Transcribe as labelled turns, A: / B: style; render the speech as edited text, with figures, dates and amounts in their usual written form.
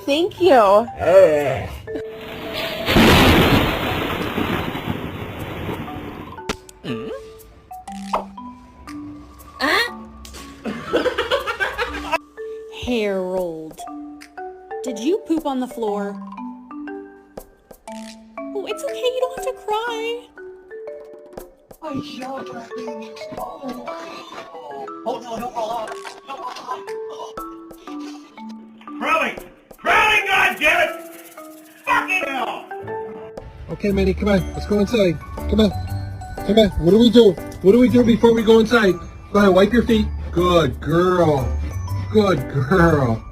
A: Thank you.
B: Harold, did you poop on the floor? Oh, it's okay, you don't have to cry.
C: Crowley, goddammit! Fucking hell!
D: Okay, Manny, come on. Let's go inside. Come on. Come on. What do we do? What do we do before we go inside? Go ahead, wipe your feet. Good girl. Good girl.